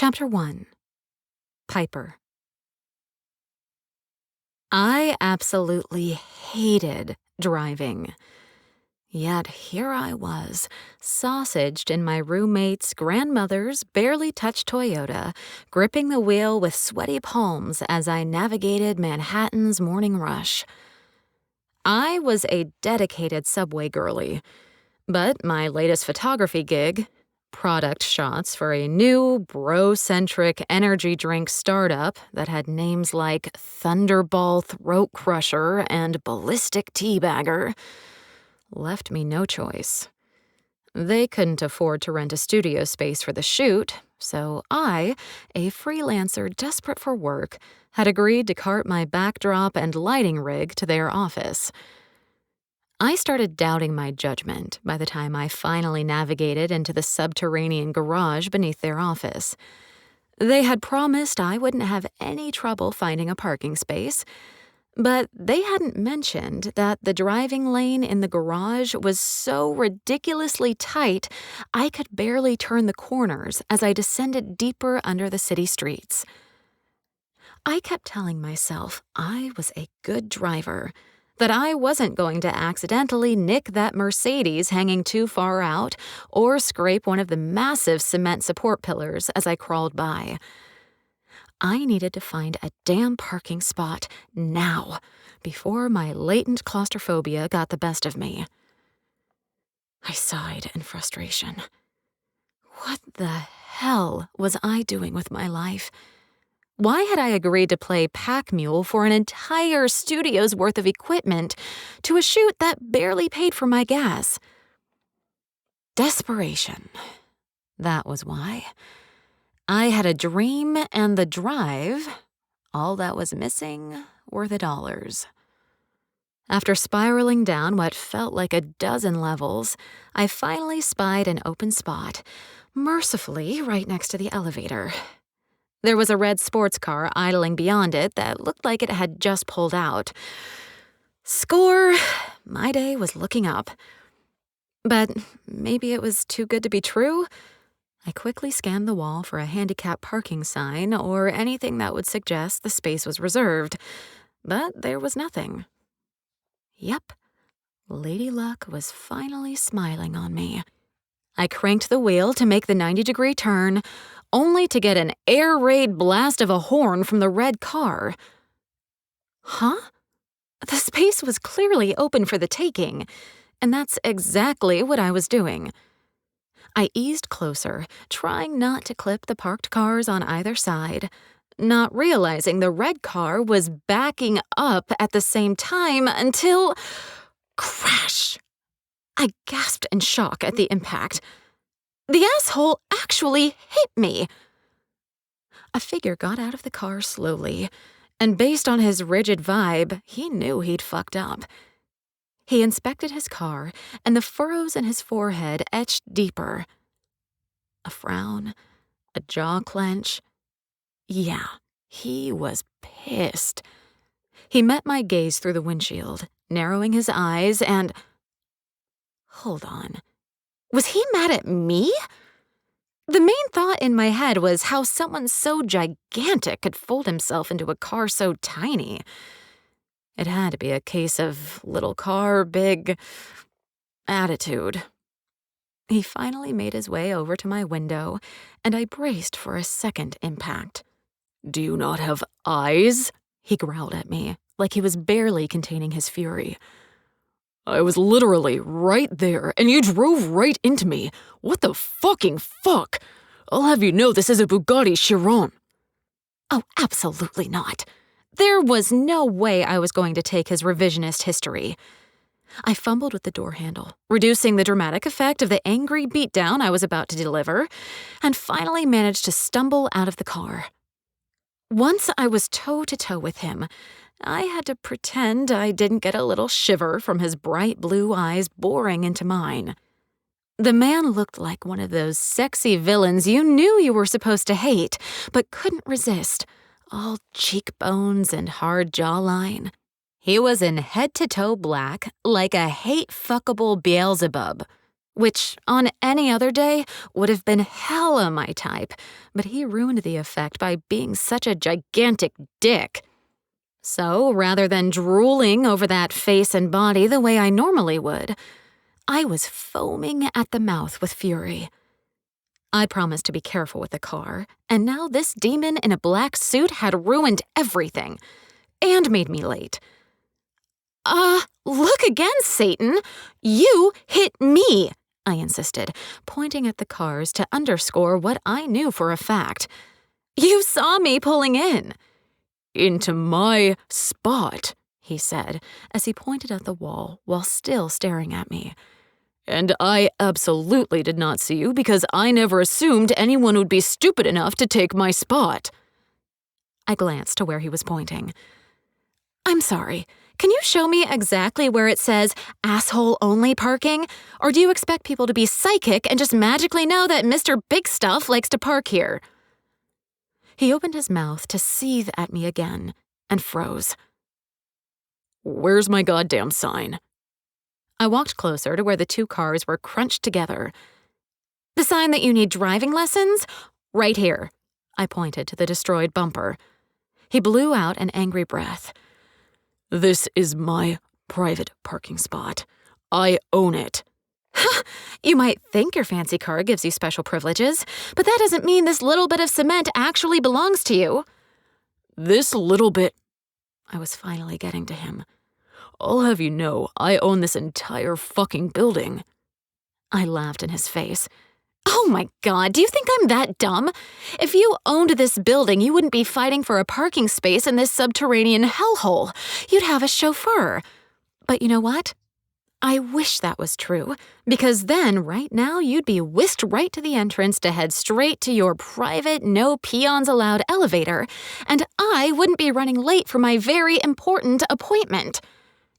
Chapter 1. Piper. I absolutely hated driving. Yet here I was, sausaged in my roommate's grandmother's barely-touched Toyota, gripping the wheel with sweaty palms as I navigated Manhattan's morning rush. I was a dedicated subway girly, but my latest photography gig, product shots for a new bro-centric energy drink startup that had names like Thunderball Throat Crusher and Ballistic Teabagger, left me no choice. They couldn't afford to rent a studio space for the shoot, so I, a freelancer desperate for work, had agreed to cart my backdrop and lighting rig to their office. I started doubting my judgment by the time I finally navigated into the subterranean garage beneath their office. They had promised I wouldn't have any trouble finding a parking space, but they hadn't mentioned that the driving lane in the garage was so ridiculously tight I could barely turn the corners as I descended deeper under the city streets. I kept telling myself I was a good driver, that I wasn't going to accidentally nick that Mercedes hanging too far out or scrape one of the massive cement support pillars as I crawled by. I needed to find a damn parking spot now, before my latent claustrophobia got the best of me. I sighed in frustration. What the hell was I doing with my life? Why had I agreed to play pack mule for an entire studio's worth of equipment to a shoot that barely paid for my gas? Desperation. That was why. I had a dream and the drive. All that was missing were the dollars. After spiraling down what felt like a dozen levels, I finally spied an open spot, mercifully right next to the elevator. There was a red sports car idling beyond it that looked like it had just pulled out. Score! My day was looking up. But maybe it was too good to be true? I quickly scanned the wall for a handicap parking sign or anything that would suggest the space was reserved, but there was nothing. Yep, Lady Luck was finally smiling on me. I cranked the wheel to make the 90-degree turn, only to get an air raid blast of a horn from the red car. Huh? The space was clearly open for the taking, and that's exactly what I was doing. I eased closer, trying not to clip the parked cars on either side, not realizing the red car was backing up at the same time until... crash! I gasped in shock at the impact. The asshole actually hit me. A figure got out of the car slowly, and based on his rigid vibe, he knew he'd fucked up. He inspected his car, and the furrows in his forehead etched deeper. A frown, a jaw clench. Yeah, he was pissed. He met my gaze through the windshield, narrowing his eyes, and... Hold on. Was he mad at me? The main thought in my head was how someone so gigantic could fold himself into a car so tiny. It had to be a case of little car, big attitude. He finally made his way over to my window, and I braced for a second impact. "Do you not have eyes?" he growled at me, like he was barely containing his fury. "I was literally right there, and you drove right into me. What the fucking fuck? I'll have you know this is a Bugatti Chiron." Oh, absolutely not. There was no way I was going to take his revisionist history. I fumbled with the door handle, reducing the dramatic effect of the angry beatdown I was about to deliver, and finally managed to stumble out of the car. Once I was toe-to-toe with him, I had to pretend I didn't get a little shiver from his bright blue eyes boring into mine. The man looked like one of those sexy villains you knew you were supposed to hate, but couldn't resist, all cheekbones and hard jawline. He was in head-to-toe black, like a hate-fuckable Beelzebub, which on any other day would have been hella my type, but he ruined the effect by being such a gigantic dick. So, rather than drooling over that face and body the way I normally would, I was foaming at the mouth with fury. I promised to be careful with the car, and now this demon in a black suit had ruined everything, and made me late. Look again, Satan! You hit me! I insisted, pointing at the cars to underscore what I knew for a fact. You saw me pulling in. Into my spot, he said, as he pointed at the wall while still staring at me. And I absolutely did not see you because I never assumed anyone would be stupid enough to take my spot. I glanced to where he was pointing. I'm sorry. Can you show me exactly where it says asshole-only parking? Or do you expect people to be psychic and just magically know that Mr. Big Stuff likes to park here? He opened his mouth to seethe at me again and froze. Where's my goddamn sign? I walked closer to where the two cars were crunched together. The sign that you need driving lessons? Right here. I pointed to the destroyed bumper. He blew out an angry breath. This is my private parking spot. I own it. You might think your fancy car gives you special privileges, but that doesn't mean this little bit of cement actually belongs to you. This little bit... I was finally getting to him. I'll have you know, I own this entire fucking building. I laughed in his face. Oh my God, do you think I'm that dumb? If you owned this building, you wouldn't be fighting for a parking space in this subterranean hellhole. You'd have a chauffeur. But you know what? I wish that was true, because then, right now, you'd be whisked right to the entrance to head straight to your private, no peons allowed elevator, and I wouldn't be running late for my very important appointment.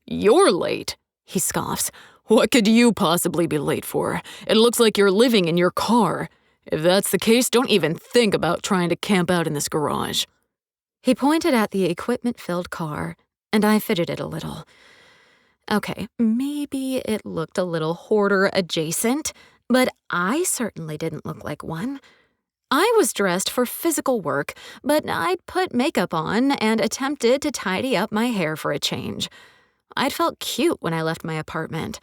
You're late, he scoffs. What could you possibly be late for? It looks like you're living in your car. If that's the case, don't even think about trying to camp out in this garage. He pointed at the equipment-filled car, and I fidgeted a little. Okay, maybe it looked a little hoarder-adjacent, but I certainly didn't look like one. I was dressed for physical work, but I'd put makeup on and attempted to tidy up my hair for a change. I'd felt cute when I left my apartment,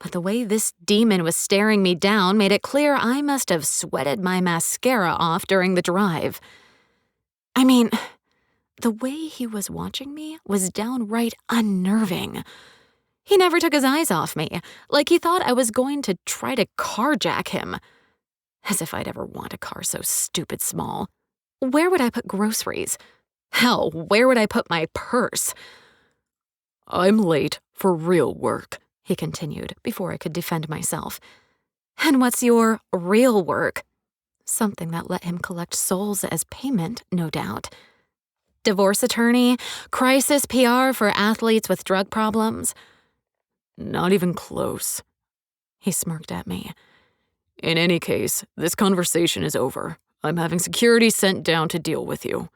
but the way this demon was staring me down made it clear I must have sweated my mascara off during the drive. I mean, the way he was watching me was downright unnerving. He never took his eyes off me, like he thought I was going to try to carjack him. As if I'd ever want a car so stupid small. Where would I put groceries? Hell, where would I put my purse? I'm late for real work, he continued before I could defend myself. And what's your real work? Something that let him collect souls as payment, no doubt. Divorce attorney, crisis PR for athletes with drug problems. Not even close. He smirked at me. In any case, this conversation is over. I'm having security sent down to deal with you.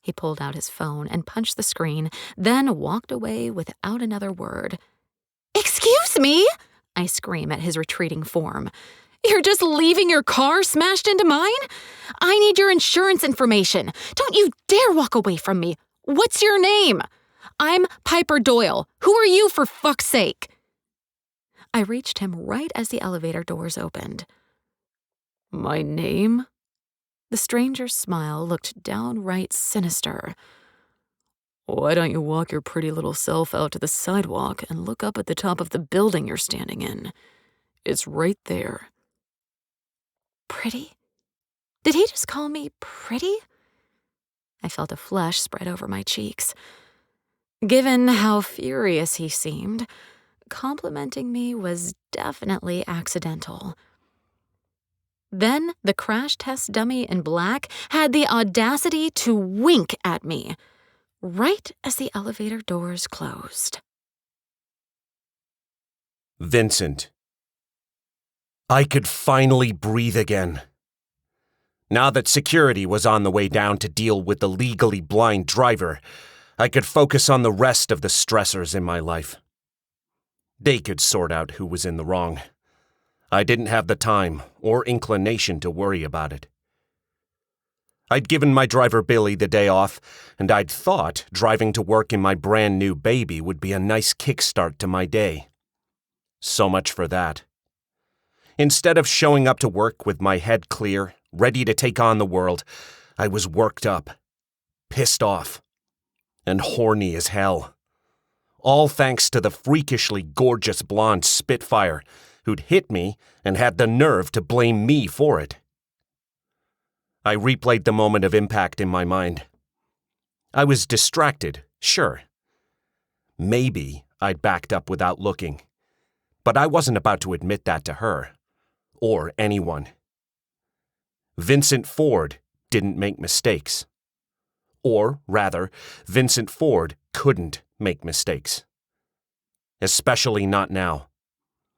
He pulled out his phone and punched the screen, then walked away without another word. Excuse me? I scream at his retreating form. You're just leaving your car smashed into mine? I need your insurance information. Don't you dare walk away from me. What's your name? I'm Piper Doyle. Who are you, for fuck's sake? I reached him right as the elevator doors opened. My name? The stranger's smile looked downright sinister. Why don't you walk your pretty little self out to the sidewalk and look up at the top of the building you're standing in? It's right there. Pretty? Did he just call me pretty? I felt a flush spread over my cheeks. Given how furious he seemed, complimenting me was definitely accidental. Then the crash test dummy in black had the audacity to wink at me, right as the elevator doors closed. Vincent. I could finally breathe again. Now that security was on the way down to deal with the legally blind driver, I could focus on the rest of the stressors in my life. They could sort out who was in the wrong. I didn't have the time or inclination to worry about it. I'd given my driver Billy the day off, and I'd thought driving to work in my brand new baby would be a nice kickstart to my day. So much for that. Instead of showing up to work with my head clear, ready to take on the world, I was worked up, pissed off, and horny as hell. All thanks to the freakishly gorgeous blonde Spitfire who'd hit me and had the nerve to blame me for it. I replayed the moment of impact in my mind. I was distracted, sure. Maybe I'd backed up without looking, but I wasn't about to admit that to her, or anyone. Vincent Forde didn't make mistakes. Or, rather, Vincent Forde couldn't make mistakes. Especially not now,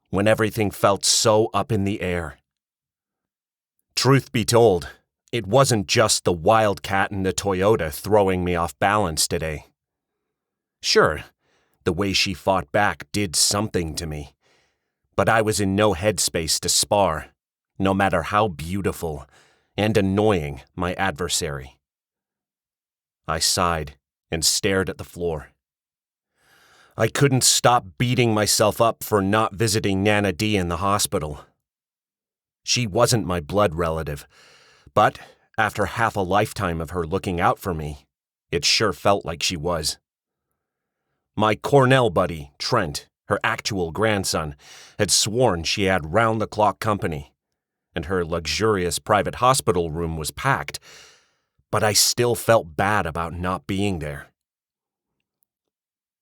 when everything felt so up in the air. Truth be told, it wasn't just the wildcat in the Toyota throwing me off balance today. Sure, the way she fought back did something to me, but I was in no headspace to spar, no matter how beautiful and annoying my adversary. I sighed and stared at the floor. I couldn't stop beating myself up for not visiting Nana D in the hospital. She wasn't my blood relative, but after half a lifetime of her looking out for me, it sure felt like she was. My Cornell buddy, Trent, her actual grandson, had sworn she had round-the-clock company, and her luxurious private hospital room was packed, but I still felt bad about not being there.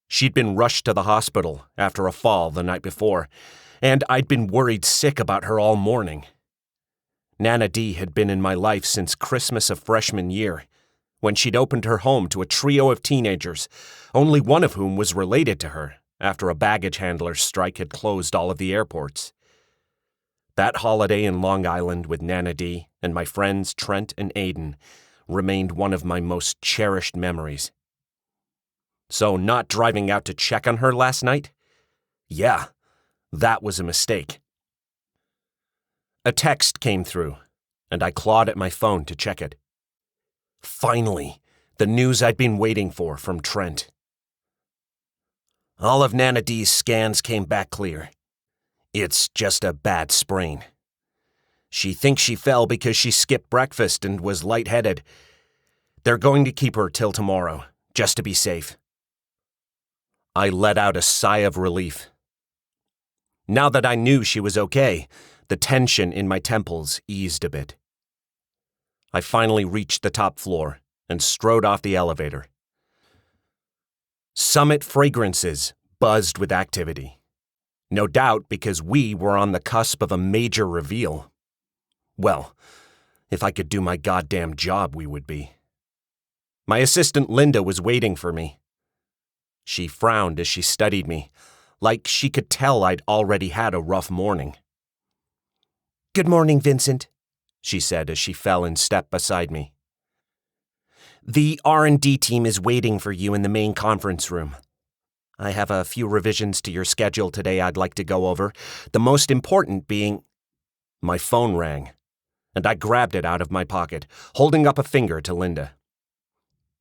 She'd been rushed to the hospital after a fall the night before, and I'd been worried sick about her all morning. Nana D had been in my life since Christmas of freshman year, when she'd opened her home to a trio of teenagers, only one of whom was related to her after a baggage handler's strike had closed all of the airports. That holiday in Long Island with Nana D and my friends Trent and Aiden remained one of my most cherished memories. So not driving out to check on her last night? Yeah, that was a mistake. A text came through, and I clawed at my phone to check it. Finally, the news I'd been waiting for from Trent. All of Nana D's scans came back clear. It's just a bad sprain. She thinks she fell because she skipped breakfast and was lightheaded. They're going to keep her till tomorrow, just to be safe. I let out a sigh of relief. Now that I knew she was okay, the tension in my temples eased a bit. I finally reached the top floor and strode off the elevator. Summit Fragrances buzzed with activity. No doubt because we were on the cusp of a major reveal. Well, if I could do my goddamn job, we would be. My assistant Linda was waiting for me. She frowned as she studied me, like she could tell I'd already had a rough morning. "Good morning, Vincent," she said as she fell in step beside me. "The R&D team is waiting for you in the main conference room. I have a few revisions to your schedule today I'd like to go over, the most important being—" My phone rang, and I grabbed it out of my pocket, holding up a finger to Linda.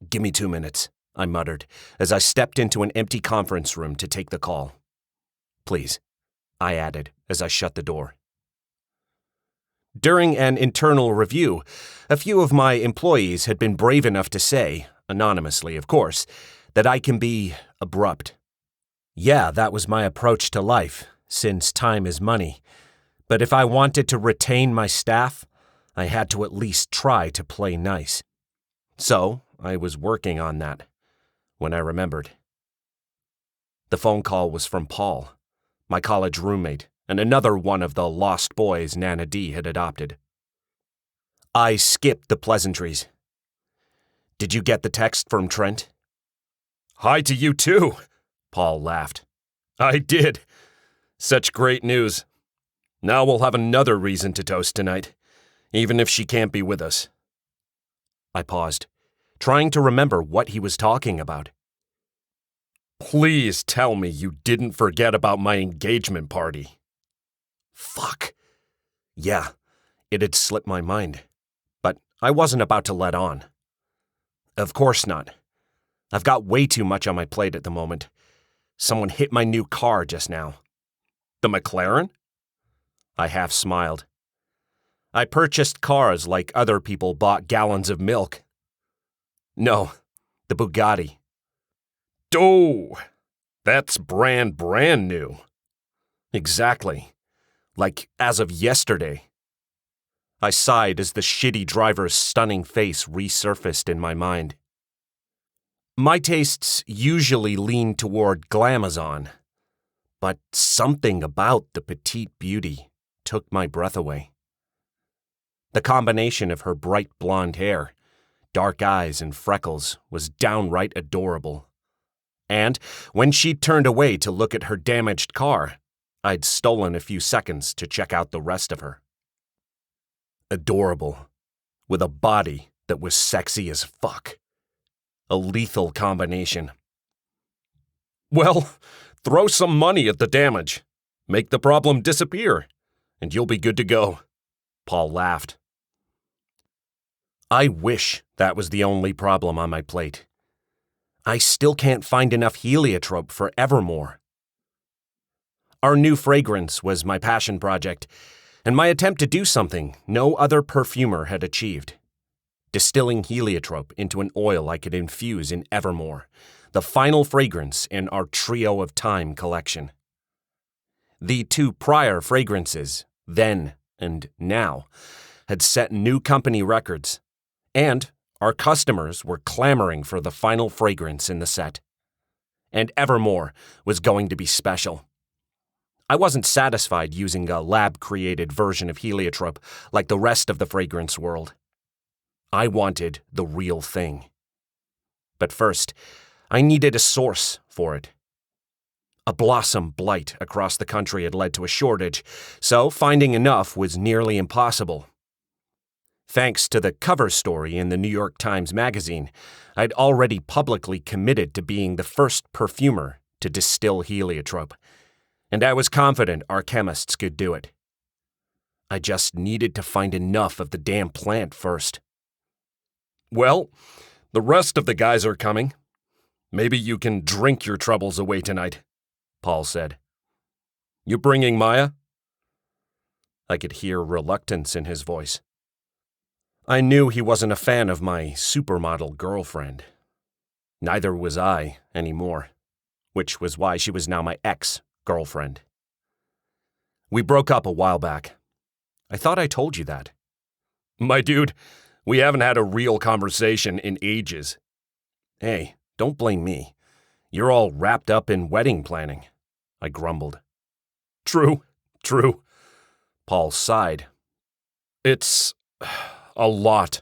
"Give me 2 minutes," I muttered, as I stepped into an empty conference room to take the call. "Please," I added as I shut the door. During an internal review, a few of my employees had been brave enough to say, anonymously of course, that I can be abrupt. Yeah, that was my approach to life, since time is money. But if I wanted to retain my staff, I had to at least try to play nice. So, I was working on that, when I remembered. The phone call was from Paul, my college roommate, and another one of the lost boys Nana D had adopted. I skipped the pleasantries. "Did you get the text from Trent?" "Hi to you too," Paul laughed. "I did. Such great news. Now we'll have another reason to toast tonight, even if she can't be with us." I paused, trying to remember what he was talking about. "Please tell me you didn't forget about my engagement party." Fuck. Yeah, it had slipped my mind, but I wasn't about to let on. Of course not. I've got way too much on my plate at the moment. Someone hit my new car just now. The McLaren? I half smiled. I purchased cars like other people bought gallons of milk. No, the Bugatti. Oh, that's brand new. Exactly. Like as of yesterday. I sighed as the shitty driver's stunning face resurfaced in my mind. My tastes usually lean toward glamazon, but something about the petite beauty took my breath away. The combination of her bright blonde hair, dark eyes, and freckles was downright adorable. And when she turned away to look at her damaged car, I'd stolen a few seconds to check out the rest of her. Adorable, with a body that was sexy as fuck. A lethal combination. Well, throw some money at the damage. Make the problem disappear, and you'll be good to go. Paul laughed. I wish that was the only problem on my plate. I still can't find enough heliotrope for Evermore. Our new fragrance was my passion project, and my attempt to do something no other perfumer had achieved. Distilling heliotrope into an oil I could infuse in Evermore, the final fragrance in our Trio of Time collection. The two prior fragrances, Then and Now, had set new company records, and our customers were clamoring for the final fragrance in the set. And Evermore was going to be special. I wasn't satisfied using a lab-created version of heliotrope like the rest of the fragrance world. I wanted the real thing. But first, I needed a source for it. A blossom blight across the country had led to a shortage, so finding enough was nearly impossible. Thanks to the cover story in the New York Times Magazine, I'd already publicly committed to being the first perfumer to distill heliotrope, and I was confident our chemists could do it. I just needed to find enough of the damn plant first. Well, the rest of the guys are coming. Maybe you can drink your troubles away tonight, Paul said. You bringing Maya? I could hear reluctance in his voice. I knew he wasn't a fan of my supermodel girlfriend. Neither was I anymore, which was why she was now my ex-girlfriend. We broke up a while back. I thought I told you that. My dude, we haven't had a real conversation in ages. Hey, don't blame me. You're all wrapped up in wedding planning, I grumbled. True. Paul sighed. It's a lot.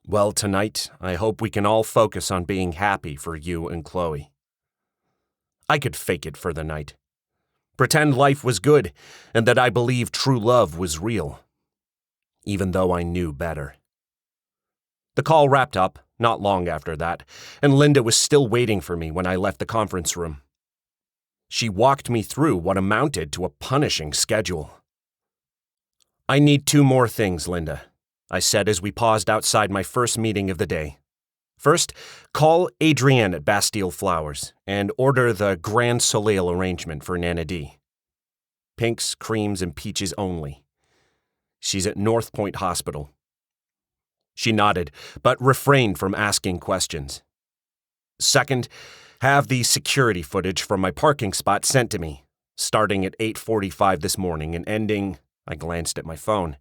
Well, tonight, I hope we can all focus on being happy for you and Chloe. I could fake it for the night. Pretend life was good and that I believed true love was real. Even though I knew better. The call wrapped up not long after that, and Linda was still waiting for me when I left the conference room. She walked me through what amounted to a punishing schedule. I need 2 more things, Linda, I said as we paused outside my first meeting of the day. First, call Adrienne at Bastille Flowers and order the Grand Soleil arrangement for Nana D. Pinks, creams, and peaches only. She's at North Point Hospital. She nodded, but refrained from asking questions. Second, have the security footage from my parking spot sent to me, starting at 8:45 this morning and ending, I glanced at my phone,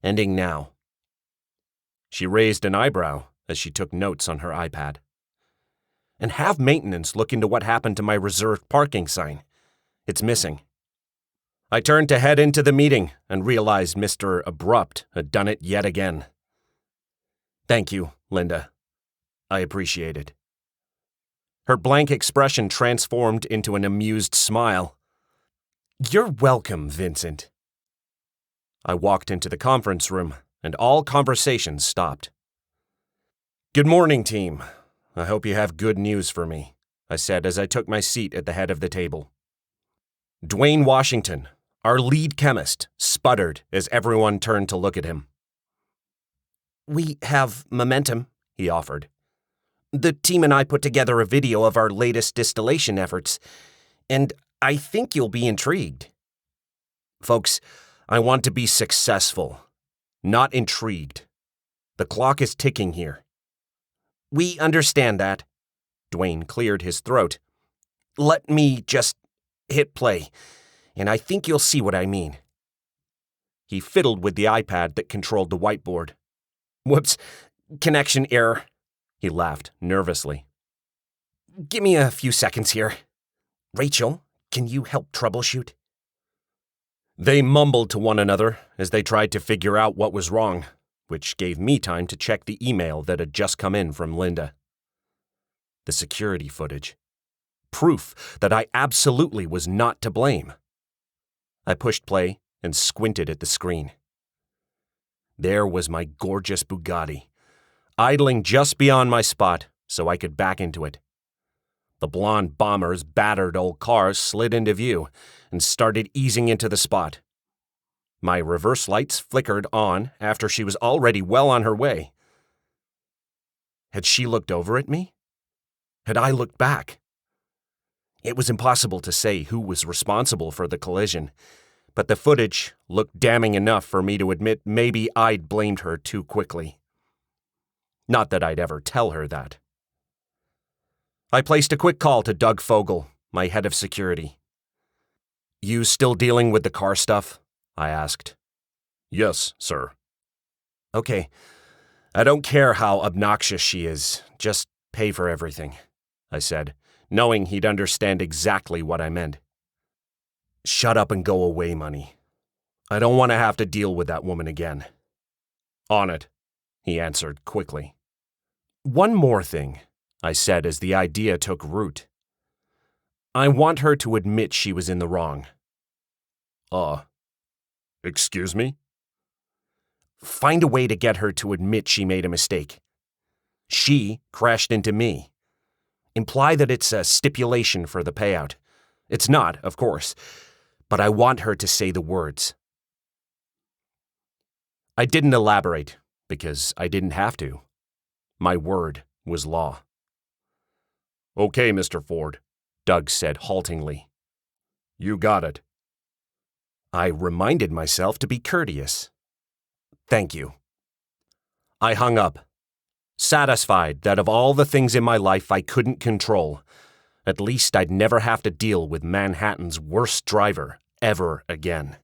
ending now. She raised an eyebrow as she took notes on her iPad. And have maintenance look into what happened to my reserved parking sign. It's missing. I turned to head into the meeting and realized Mr. Abrupt had done it yet again. Thank you, Linda. I appreciate it. Her blank expression transformed into an amused smile. You're welcome, Vincent. I walked into the conference room, and all conversations stopped. Good morning, team. I hope you have good news for me, I said as I took my seat at the head of the table. Dwayne Washington, Our lead chemist sputtered as everyone turned to look at him. "We have momentum," he offered. "The team and I put together a video of our latest distillation efforts, and I think you'll be intrigued." "Folks, I want to be successful, not intrigued. The clock is ticking here." "We understand that." Dwayne cleared his throat. "Let me just hit play, and I think you'll see what I mean." He fiddled with the iPad that controlled the whiteboard. "Whoops, connection error," he laughed nervously. "Give me a few seconds here. Rachel, can you help troubleshoot?" They mumbled to one another as they tried to figure out what was wrong, which gave me time to check the email that had just come in from Linda. The security footage. Proof that I absolutely was not to blame. I pushed play and squinted at the screen. There was my gorgeous Bugatti, idling just beyond my spot so I could back into it. The blonde bomber's battered old car slid into view and started easing into the spot. My reverse lights flickered on after she was already well on her way. Had she looked over at me? Had I looked back? It was impossible to say who was responsible for the collision, but the footage looked damning enough for me to admit maybe I'd blamed her too quickly. Not that I'd ever tell her that. I placed a quick call to Doug Fogel, my head of security. "You still dealing with the car stuff?" I asked. "Yes, sir." "Okay. I don't care how obnoxious she is. Just pay for everything," I said, knowing he'd understand exactly what I meant. "Shut up and go away money. I don't want to have to deal with that woman again." "On it," he answered quickly. "One more thing," I said as the idea took root. "I want her to admit she was in the wrong." Excuse me?" "Find a way to get her to admit she made a mistake. She crashed into me. Imply that it's a stipulation for the payout. It's not, of course, but I want her to say the words." I didn't elaborate, because I didn't have to. My word was law. "Okay, Mr. Forde," Doug said haltingly. "You got it." I reminded myself to be courteous. "Thank you." I hung up, satisfied that of all the things in my life I couldn't control, at least I'd never have to deal with Manhattan's worst driver ever again.